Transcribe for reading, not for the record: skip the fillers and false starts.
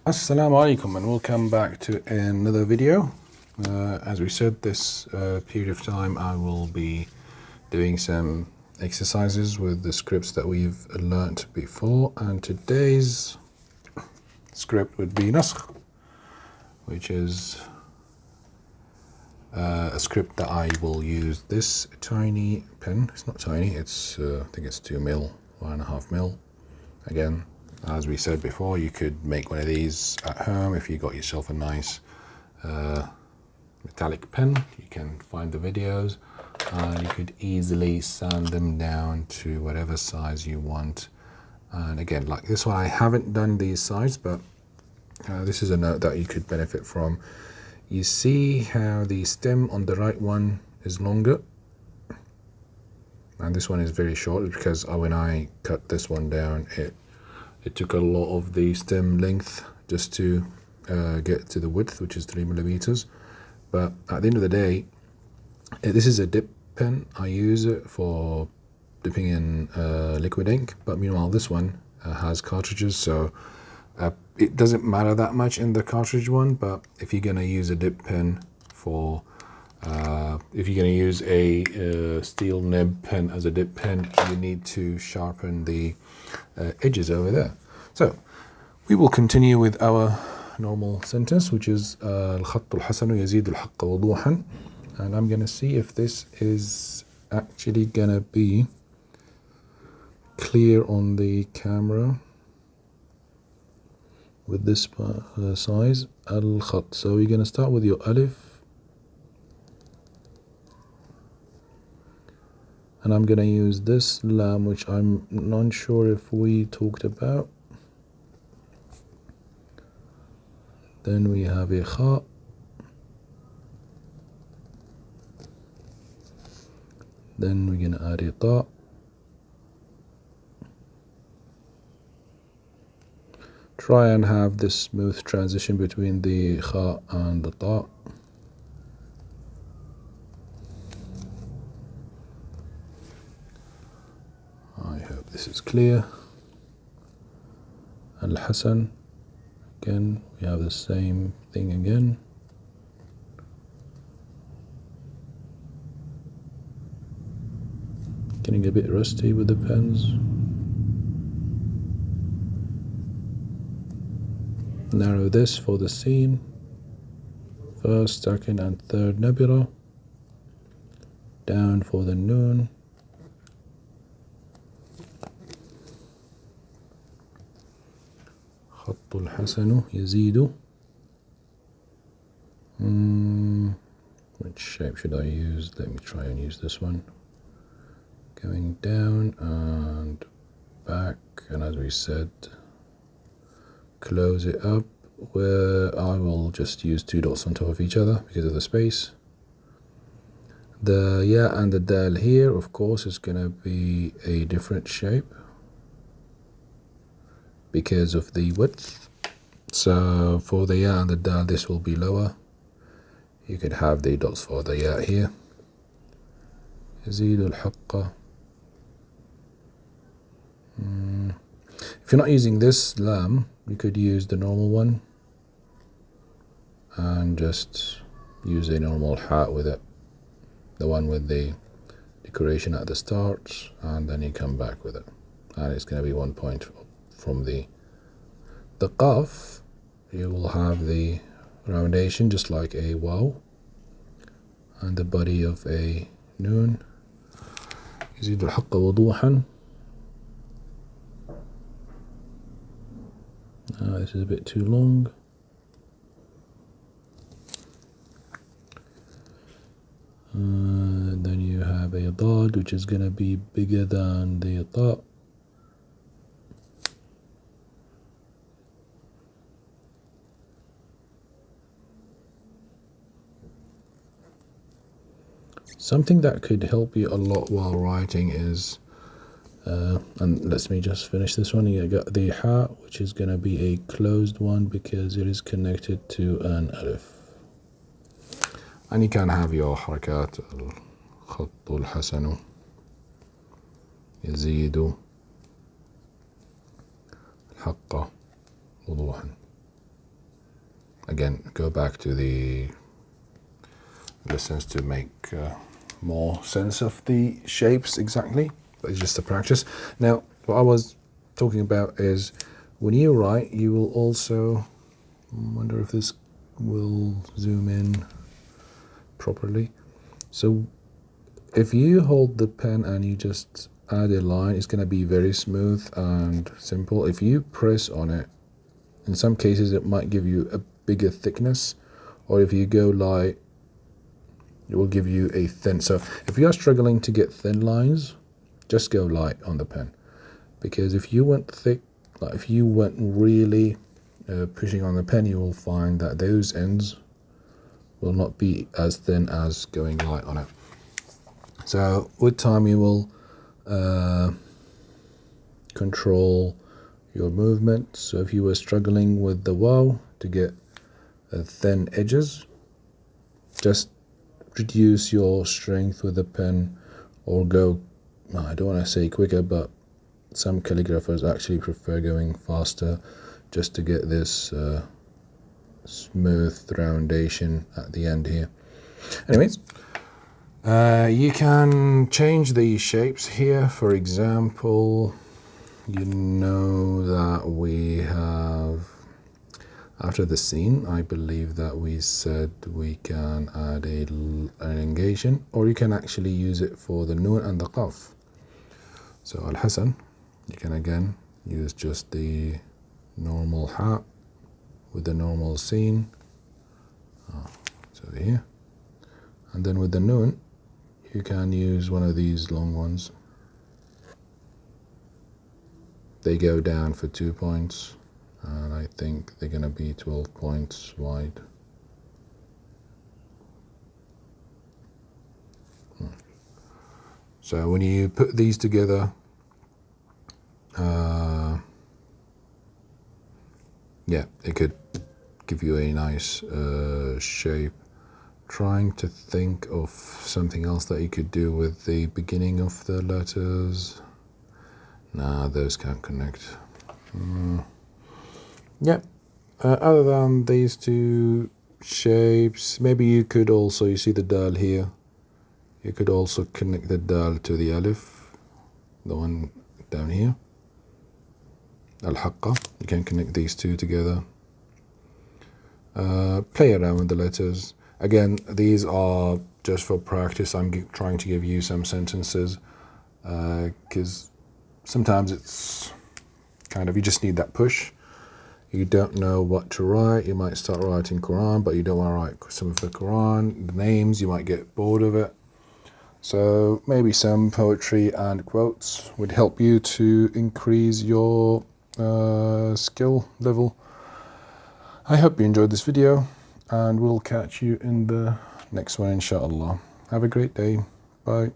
Assalamu alaikum and welcome back to another video. As we said, this period of time I will be doing some exercises with the scripts that we've learnt before, and today's script would be Naskh, which is a script that I will use this tiny pen. It's not tiny, it's I think it's 2 mil, 1.5 mil. Again, as we said before, you could make one of these at home if you got yourself a nice metallic pen. You can find the videos and you could easily sand them down to whatever size you want. And again, like this one, I haven't done these sides, but this is a note that you could benefit from. You see how the stem on the right one is longer and this one is very short, because when I cut this one down, it took a lot of the stem length just to get to the width, which is 3 millimeters. But at the end of the day, this is a dip pen. I use it for dipping in liquid ink, but meanwhile this one has cartridges, so it doesn't matter that much in the cartridge one. But if you're going to use a dip pen for if you're going to use a steel nib pen as a dip pen, you need to sharpen the edges over there. So we will continue with our normal sentence, which is الخط الحسن يزيد الحق وضوحا, and I'm going to see if this is actually going to be clear on the camera with this size. الخط. So we're going to start with your alif, and I'm going to use this lam, which I'm not sure if we talked about. Then we have a kha, then we're going to add a ta, try and have this smooth transition between the kha and the ta. I hope this is clear. Al-Hasan, again we have the same thing again. Getting a bit rusty with the pens. Narrow this for the scene. First, second and third nabira. Down for the noon. خط الحسن يزيد. Which shape should I use? Let me try and use this one. Going down and back, and as we said, close it up, where I will just use 2 dots on top of each other because of the space. The ya and the dal here, of course, is going to be a different shape because of the width. So for the ya and the dal, this will be lower. You could have the dots for the ya here. يزيد الحق. If you're not using this lam, you could use the normal one and just use a normal hat with it, the one with the decoration at the start, and then you come back with it, and it's going to be 1 point from the qaf. You will have the roundation just like a waw, and the body of a noon. يزيد الحق وضوحا. This is a bit too long. Then you have a dad, which is going to be bigger than the ta. Something that could help you a lot while writing is, and let me just finish this one. You got the ha, which is going to be a closed one because it is connected to an alif. And you can have your harakat. الخط الحسن يزيد الحق وضوحا. again, go back to the lessons to make more sense of the shapes exactly. But it's just a practice. Now, what I was talking about is when you write, you will also, I wonder if this will zoom in properly. So if you hold the pen and you just add a line, it's going to be very smooth and simple. If you press on it, in some cases it might give you a bigger thickness, or if you go light, it will give you a thin. So if you are struggling to get thin lines, just go light on the pen, because if you went thick, like if you went really pushing on the pen, you will find that those ends will not be as thin as going light on it. So with time you will control your movement. So if you were struggling with the wow to get thin edges, just reduce your strength with the pen, or go, I don't want to say quicker, but some calligraphers actually prefer going faster just to get this smooth roundation at the end here. Anyways, you can change the shapes here. For example, you know that we have, after the scene, I believe that we said we can add an elongation, or you can actually use it for the noon and the qaf. So al-Hasan, you can again use just the normal hat with the normal scene. So here, and then with the noon, you can use one of these long ones. They go down for 2 points, and I think they're going to be 12 points wide. So when you put these together, yeah, it could give you a nice shape. Trying to think of something else that you could do with the beginning of the letters. Nah, those can't connect. Yeah, other than these two shapes, maybe you could also, you see the dal here, you could also connect the dal to the alif, the one down here, al-haqqa. You can connect these two together. Play around with the letters. Again, these are just for practice. I'm trying to give you some sentences because sometimes it's kind of, you just need that push. You don't know what to write. You might start writing Quran, but you don't want to write some of the Quran, the names, you might get bored of it. So maybe some poetry and quotes would help you to increase your skill level. I hope you enjoyed this video, and we'll catch you in the next one, inshallah. Have a great day. Bye.